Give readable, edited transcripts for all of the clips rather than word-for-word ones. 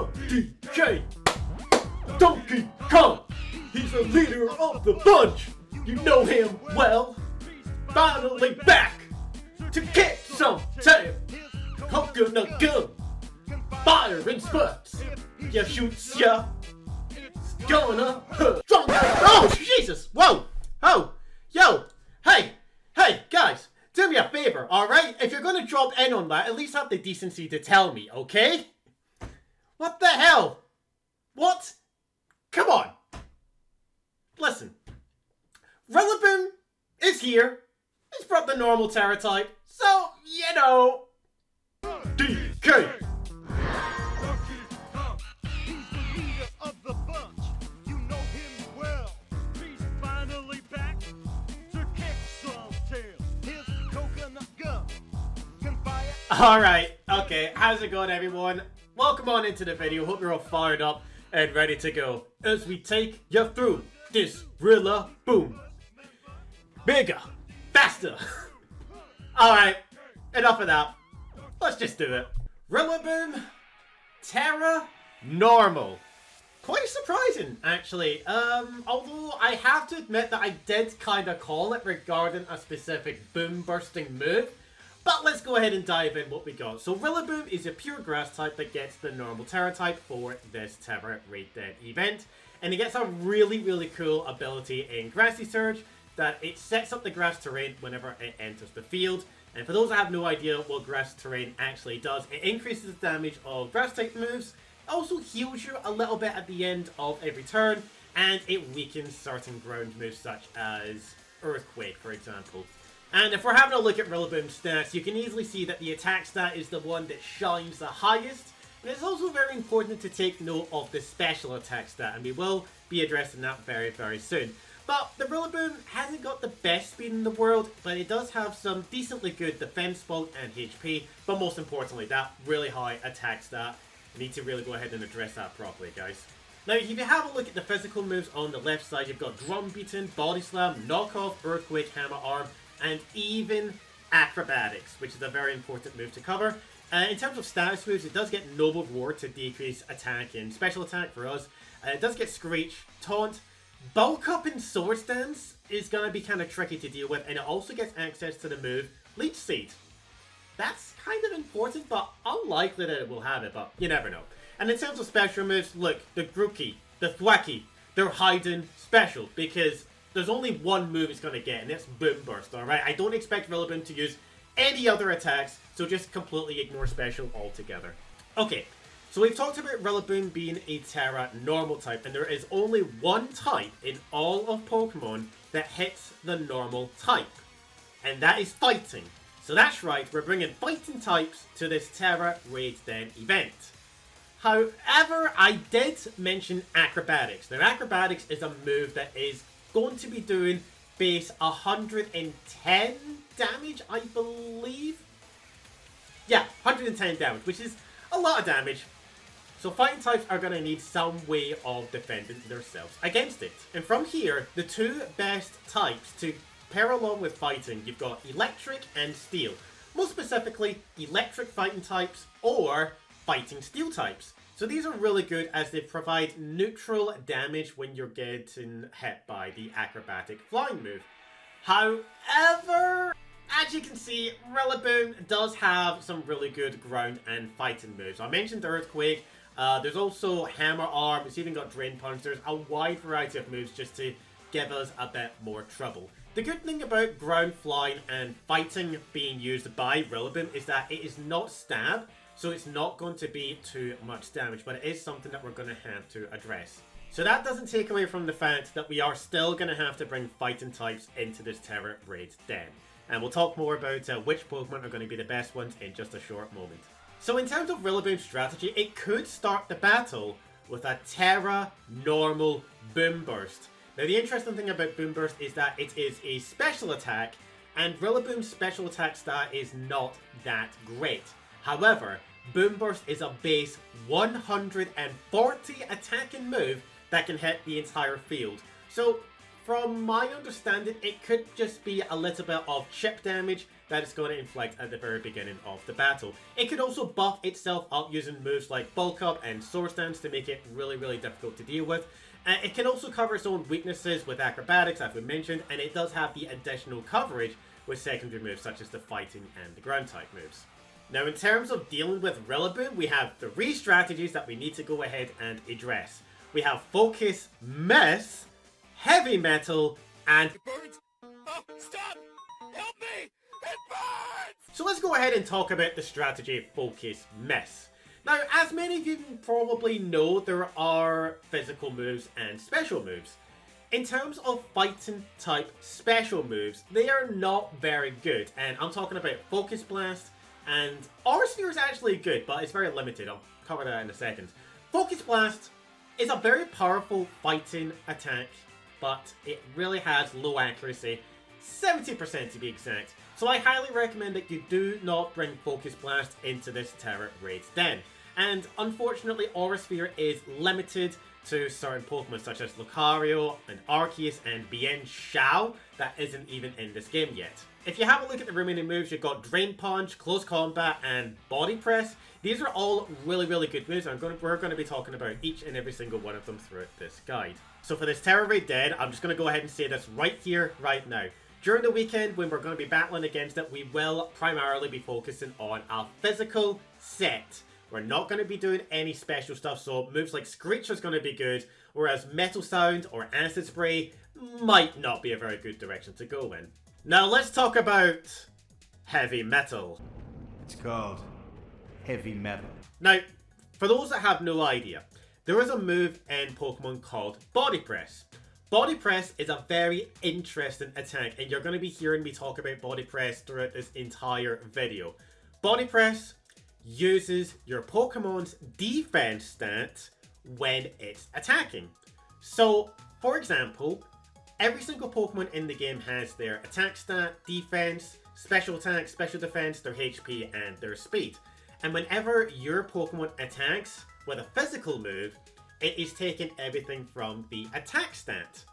DK! Donkey Kong! He's the leader of the bunch! You know him well! Finally back to kick some tail! Coconut gun! Fire and spurts! Ya shoots ya! Gonna hurt! Oh, Jesus! Whoa! Oh! Yo! Hey! Hey, guys! Do me a favor, alright? If you're gonna drop in on that, at least have the decency to tell me, okay? What the hell? What? Come on! Listen. Rillaboom is here. He's brought the normal Tera type, so, you know. DK! Alright, okay, how's it going everyone? Welcome on into the video, hope you're all fired up and ready to go as we take you through this Rillaboom. Bigger, faster. Alright, enough of that. Let's just do it. Rillaboom, Tera, normal. Quite surprising, actually. Although I have to admit that I did kind of call it regarding a specific boom bursting move. But let's go ahead and dive in what we got. So Rillaboom is a pure grass type that gets the normal Tera type for this Tera Raid Dead event. And it gets a really cool ability in Grassy Surge that it sets up the grass terrain whenever it enters the field. And for those that have no idea what grass terrain actually does, it increases the damage of grass type moves, also heals you a little bit at the end of every turn, and it weakens certain ground moves such as Earthquake, for example. And if we're having a look at Rillaboom's stats, you can easily see that the attack stat is the one that shines the highest. And it's also very important to take note of the special attack stat, and we will be addressing that very soon. But the Rillaboom hasn't got the best speed in the world, but it does have some decently good defense bulk and HP, but most importantly, that really high attack stat. You need to really go ahead and address that properly, guys. Now, if you have a look at the physical moves on the left side, you've got Drum Beating, Body Slam, Knockoff, Earthquake, Hammer Arm, and even Acrobatics, which is a very important move to cover. In terms of status moves, it does get Noble Roar to decrease attack and special attack for us. It does get Screech, Taunt, Bulk Up and Sword Stance is going to be kind of tricky to deal with, and it also gets access to the move Leech Seed. That's kind of important, but unlikely that it will have it, but you never know. And in terms of special moves, look, the Grookey, the Thwacky, they're hiding special because there's only one move it's going to get, and that's Boom Burst, alright? I don't expect Rillaboom to use any other attacks, so just completely ignore special altogether. Okay, so we've talked about Rillaboom being a Tera normal type, and there is only one type in all of Pokemon that hits the normal type, and that is Fighting. So that's right, we're bringing Fighting types to this Tera Raid Dead event. However, I did mention Acrobatics. Now, Acrobatics is a move that is going to be doing base 110 damage, I believe. Yeah, 110 damage, which is a lot of damage. So fighting types are going to need some way of defending themselves against it. And from here, the two best types to pair along with fighting, you've got electric and steel. Most specifically, electric fighting types or fighting steel types. So these are really good as they provide neutral damage when you're getting hit by the acrobatic flying move. However, as you can see, Rillaboom does have some really good ground and fighting moves. I mentioned Earthquake, there's also Hammer Arm, it's even got Drain Punch, there's a wide variety of moves just to give us a bit more trouble. The good thing about ground, flying and fighting being used by Rillaboom is that it is not stab. So it's not going to be too much damage, but it is something that we're going to have to address. So that doesn't take away from the fact that we are still going to have to bring fighting types into this Tera Raid Dead. And we'll talk more about which Pokemon are going to be the best ones in just a short moment. So in terms of Rillaboom's strategy, it could start the battle with a Tera normal Boom Burst. Now the interesting thing about Boom Burst is that it is a special attack, and Rillaboom's special attack stat is not that great. However, Boom Burst is a base 140 attacking move that can hit the entire field. So, from my understanding, it could just be a little bit of chip damage that it's going to inflict at the very beginning of the battle. It could also buff itself up using moves like Bulk Up and Sword Stance to make it really, really difficult to deal with. It can also cover its own weaknesses with acrobatics, as we mentioned, and it does have the additional coverage with secondary moves such as the fighting and the ground type moves. Now, in terms of dealing with Rillaboom, we have 3 strategies that we need to go ahead and address. We have Focus, Miss, Heavy Metal, and... It burns! Oh, stop! Help me! It burns! So let's go ahead and talk about the strategy Focus, Miss. Now, as many of you probably know, there are physical moves and special moves. In terms of fighting type special moves, they are not very good. And I'm talking about Focus Blast, and Aura Sphere is actually good, but it's very limited. I'll cover that in a second. Focus Blast is a very powerful fighting attack, but it really has low accuracy, 70% to be exact. So I highly recommend that you do not bring Focus Blast into this Tera Raid's Den. And unfortunately, Aura Sphere is limited to certain Pokemon such as Lucario and Arceus and Bien Shao that isn't even in this game yet. If you have a look at the remaining moves, you've got Drain Punch, Close Combat, and Body Press. These are all really, really good moves, and we're going to be talking about each and every single one of them throughout this guide. So for this Tera Raid Den, I'm just going to go ahead and say this right here, right now. During the weekend, when we're going to be battling against it, we will primarily be focusing on a physical set. We're not going to be doing any special stuff, so moves like Screech is going to be good, whereas Metal Sound or Acid Spray might not be a very good direction to go in. Now let's talk about Heavy Metal. It's called Heavy Metal. Now, for those that have no idea, there is a move in Pokemon called Body Press. Body Press is a very interesting attack, and you're going to be hearing me talk about Body Press throughout this entire video. Body Press uses your Pokemon's defense stat when it's attacking. So, for example, every single Pokemon in the game has their attack stat, defense, special attack, special defense, their HP, and their speed. And whenever your Pokemon attacks with a physical move, it is taking everything from the attack stat.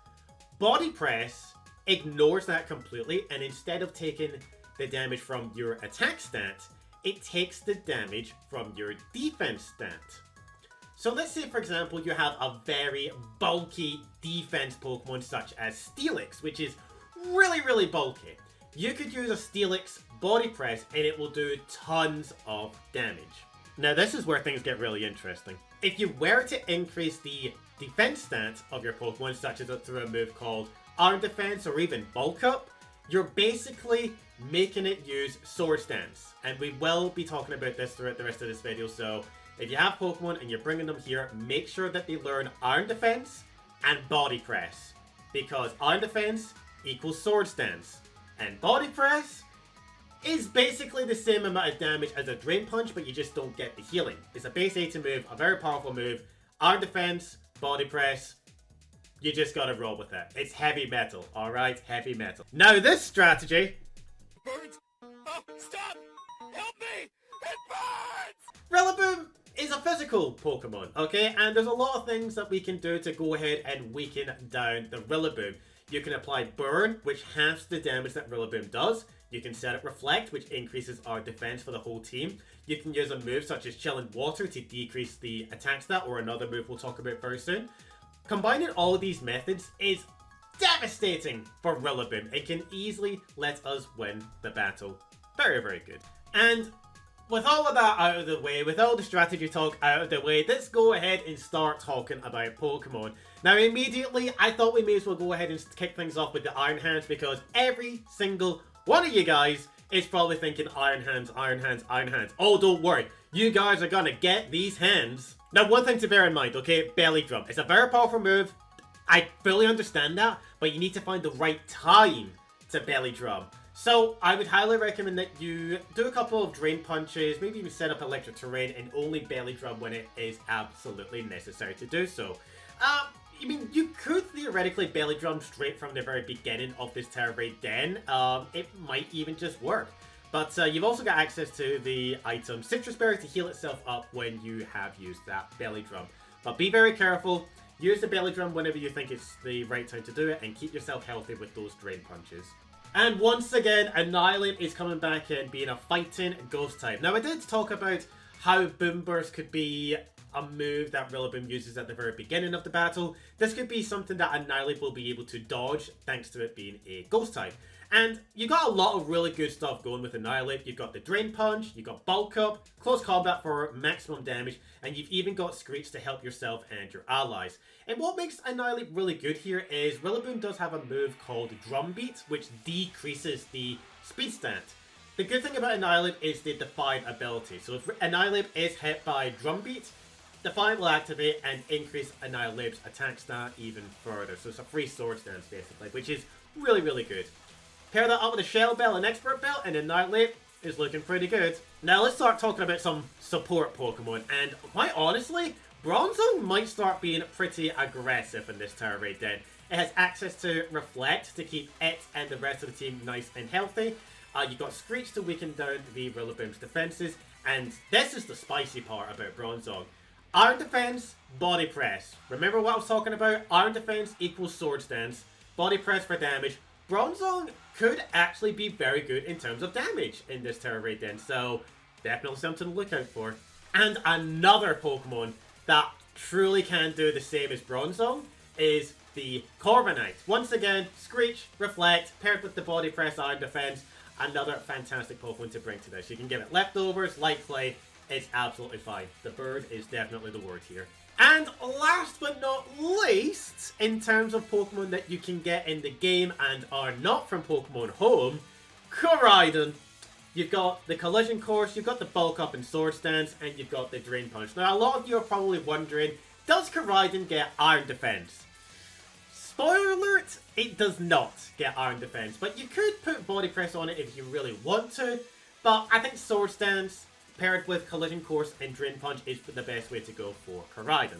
Body Press ignores that completely, and instead of taking the damage from your attack stat, it takes the damage from your defense stat. So let's say, for example, you have a very bulky defense Pokemon such as Steelix, which is really, really bulky. You could use a Steelix Body Press and it will do tons of damage. Now this is where things get really interesting. If you were to increase the defense stats of your Pokemon, such as through a move called Arm Defense or even Bulk Up, you're basically making it use Sword Stance. And we will be talking about this throughout the rest of this video, so if you have Pokemon and you're bringing them here, make sure that they learn Iron Defense and Body Press. Because Iron Defense equals Sword Stance. And Body Press is basically the same amount of damage as a Drain Punch, but you just don't get the healing. It's a base 80 move, a very powerful move. Iron Defense, Body Press, you just gotta roll with it. It's Heavy Metal, alright? Heavy Metal. Now this strategy... Burns! Oh, stop! Help me! It burns! Rillaboom is a physical Pokemon, okay? And there's a lot of things that we can do to go ahead and weaken down the Rillaboom. You can apply Burn, which halves the damage that Rillaboom does. You can set it Reflect, which increases our defense for the whole team. You can use a move such as Chill and Water to decrease the attack stat, or another move we'll talk about very soon. Combining all of these methods is devastating for Rillaboom. It can easily let us win the battle. Very, very good. And with all of that out of the way, with all the strategy talk out of the way, let's go ahead and start talking about Pokemon. Now immediately, I thought we may as well go ahead and kick things off with the Iron Hands, because every single one of you guys is probably thinking Iron Hands, Iron Hands, Iron Hands. Oh, don't worry. You guys are gonna get these hands. Now, one thing to bear in mind, okay? Belly Drum. It's a very powerful move. I fully understand that, but you need to find the right time to Belly Drum. So, I would highly recommend that you do a couple of Drain Punches, maybe even set up Electric Terrain, and only Belly Drum when it is absolutely necessary to do so. I mean, you could theoretically Belly Drum straight from the very beginning of this Tera Raid Den. It might even just work. But you've also got access to the item Citrus Berry to heal itself up when you have used that Belly Drum. But be very careful. Use the Belly Drum whenever you think it's the right time to do it, and keep yourself healthy with those Drain Punches. And once again, Annihilate is coming back in being a fighting ghost type. Now I did talk about how Boom Burst could be a move that Rillaboom uses at the very beginning of the battle. This could be something that Annihilate will be able to dodge thanks to it being a ghost type. And you got a lot of really good stuff going with Annihilate. You've got the Drain Punch, you've got Bulk Up, Close Combat for maximum damage, and you've even got Screech to help yourself and your allies. And what makes Annihilate really good here is Rillaboom does have a move called Drumbeat, which decreases the speed stat. The good thing about Annihilate is the Defiant ability. So if Annihilate is hit by Drumbeat, Defiant will activate and increase Annihilate's attack stat even further. So it's a free sword stance basically, which is really, really good. Pair that up with a Shell Bell and Expert Bell, and Annihilate is looking pretty good. Now let's start talking about some support Pokemon, and quite honestly, Bronzong might start being pretty aggressive in this Tera Raid Den. It has access to Reflect to keep it and the rest of the team nice and healthy. You've got Screech to weaken down the Rillaboom's defenses, and this is the spicy part about Bronzong. Iron Defense, Body Press. Remember what I was talking about? Iron Defense equals Sword Stance, Body Press for damage. Bronzong could actually be very good in terms of damage in this Tera Raid Den, so definitely something to look out for. And another Pokemon that truly can do the same as Bronzong is the Corviknight. Once again, Screech, Reflect, paired with the Body Press, Iron Defense, another fantastic Pokemon to bring to this. You can give it Leftovers, Light Clay, it's absolutely fine. The bird is definitely the word here. And last but not least, in terms of Pokemon that you can get in the game and are not from Pokemon Home, Koraidon. You've got the Collision Course, you've got the Bulk Up and Sword Stance, and you've got the Drain Punch. Now, a lot of you are probably wondering, does Koraidon get Iron Defense? Spoiler alert, it does not get Iron Defense, but you could put Body Press on it if you really want to, but I think Sword Stance paired with Collision Course and Drain Punch is the best way to go for Koraidon.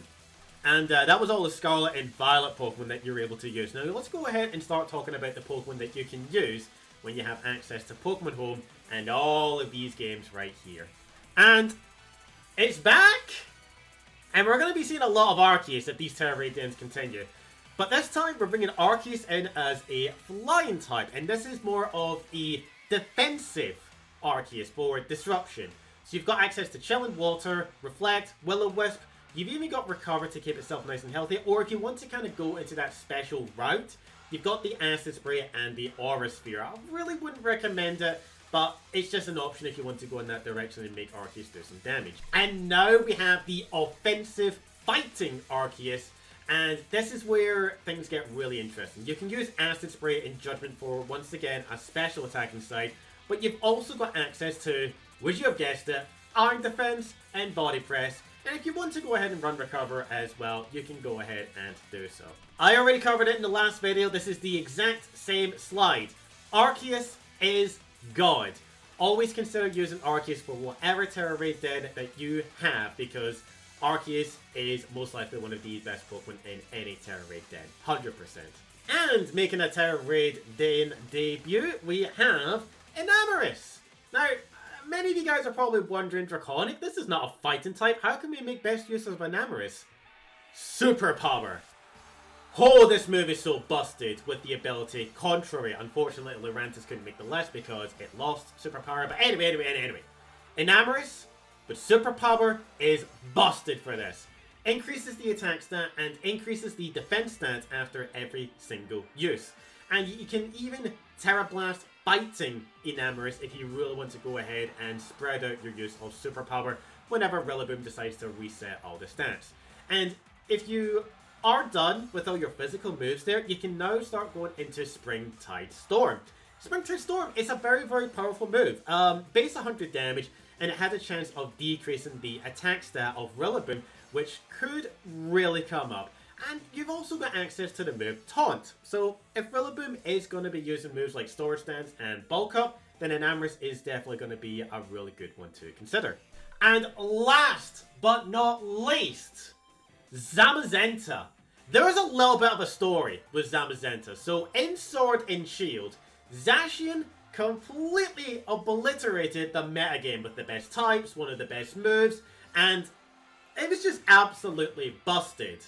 And that was all the Scarlet and Violet Pokemon that you're able to use. Now let's go ahead and start talking about the Pokemon that you can use when you have access to Pokemon Home and all of these games right here. And it's back! And we're going to be seeing a lot of Arceus if these Tera Raid Dens continue. But this time we're bringing Arceus in as a Flying type, and this is more of a defensive Arceus for Disruption. So you've got access to Chilling Water, Reflect, Will-O-Wisp. You've even got Recover to keep itself nice and healthy. Or if you want to kind of go into that special route, you've got the Acid Spray and the Aura Sphere. I really wouldn't recommend it, but it's just an option if you want to go in that direction and make Arceus do some damage. And now we have the offensive fighting Arceus. And this is where things get really interesting. You can use Acid Spray and Judgment for, once again, a special attacking side. But you've also got access to, would you have guessed it, Iron Defense and Body Press. And if you want to go ahead and run Recover as well, you can go ahead and do so. I already covered it in the last video. This is the exact same slide. Arceus is God. Always consider using Arceus for whatever Tera Raid Den that you have, because Arceus is most likely one of the best Pokemon in any Tera Raid Den. 100%. And making a Tera Raid Den debut, we have Enamorus. Now, many of you guys are probably wondering, Draconic, this is not a fighting type. How can we make best use of Enamorus? Superpower. Oh, this move is so busted with the ability Contrary. Unfortunately, Lurantis couldn't make the list because it lost Superpower. But anyway. Enamorus with Superpower is busted for this. Increases the attack stat and increases the defense stat after every single use. And you can even Terra Blast fighting Enamorus if you really want to go ahead and spread out your use of Superpower whenever Rillaboom decides to reset all the stats. And if you are done with all your physical moves there, you can now start going into Springtide Storm. Springtide Storm is a very, very powerful move. Base 100 damage, and it has a chance of decreasing the attack stat of Rillaboom, which could really come up. And you've also got access to the move Taunt. So if Rillaboom is going to be using moves like Storage Stance and Bulk Up, then Enamorus is definitely going to be a really good one to consider. And last but not least, Zamazenta. There is a little bit of a story with Zamazenta. So in Sword and Shield, Zacian completely obliterated the metagame with the best types, one of the best moves, and it was just absolutely busted.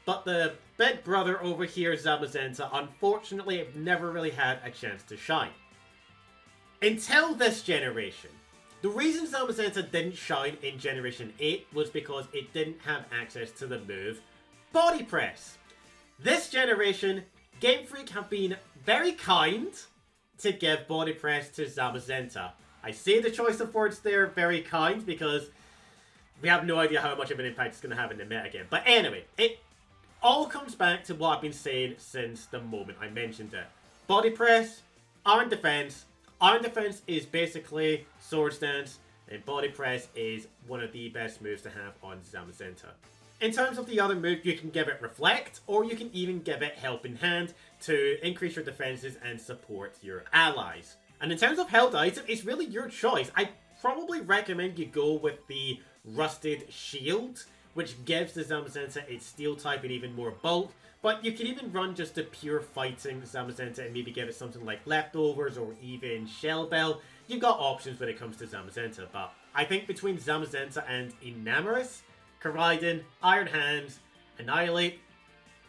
but the big brother over here, Zamazenta, unfortunately never really had a chance to shine. Until this generation. The reason Zamazenta didn't shine in Generation 8 was because it didn't have access to the move Body Press. This generation, Game Freak have been very kind to give Body Press to Zamazenta. I say the choice of words there, very kind, because we have no idea how much of an impact it's going to have in the metagame. But anyway, it all comes back to what I've been saying since the moment I mentioned it. Body Press, Iron Defense. Iron Defense is basically Sword Stance, and Body Press is one of the best moves to have on Zamazenta. In terms of the other move, you can give it Reflect, or you can even give it Helping Hand to increase your defenses and support your allies. And in terms of held item, it's really your choice. I probably recommend you go with the Rusted Shield, which gives the Zamazenta its steel type and even more bulk. But you can even run just a pure fighting Zamazenta and maybe give it something like Leftovers or even Shell Bell. You've got options when it comes to Zamazenta, but I think between Zamazenta and Enamoris, Koraidon, Iron Hands, Annihilate,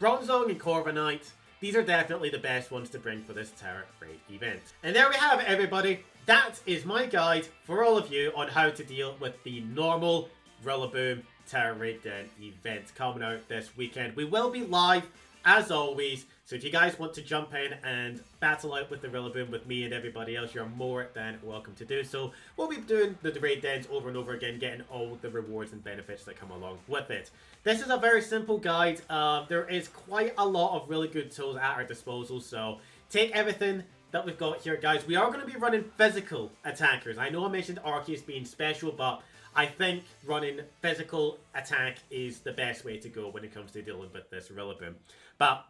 Bronzong and Corviknight, these are definitely the best ones to bring for this Tera raid event. And there we have it, everybody. That is my guide for all of you on how to deal with the normal Rillaboom Tera raid den event coming out this weekend. We will be live as always, so if you guys want to jump in and battle out with the Rillaboom with me and everybody else, you're more than welcome to do so. We'll be doing the raid dens over and over again, getting all the rewards and benefits that come along with it. This is a very simple guide. There is quite a lot of really good tools at our disposal, so take everything that we've got here, guys. We are going to be running physical attackers. I know I mentioned Arceus being special, but I think running physical attack is the best way to go when it comes to dealing with this Rillaboom. But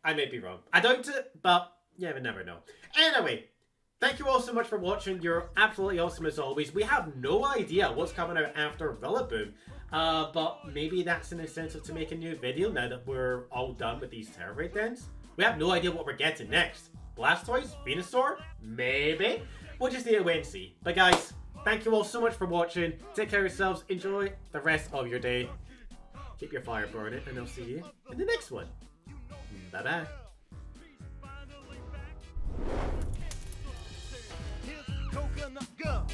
I may be wrong. I doubt it, but yeah, we never know. Anyway, thank you all so much for watching. You're absolutely awesome as always. We have no idea what's coming out after Rillaboom. But maybe that's an incentive to make a new video now that we're all done with these Tera raid dens. We have no idea what we're getting next. Blastoise? Venusaur? Maybe? We'll just need to wait and see. But guys, thank you all so much for watching. Take care of yourselves. Enjoy the rest of your day. Keep your fire burning, and I'll see you in the next one. Bye-bye. Coconut gum.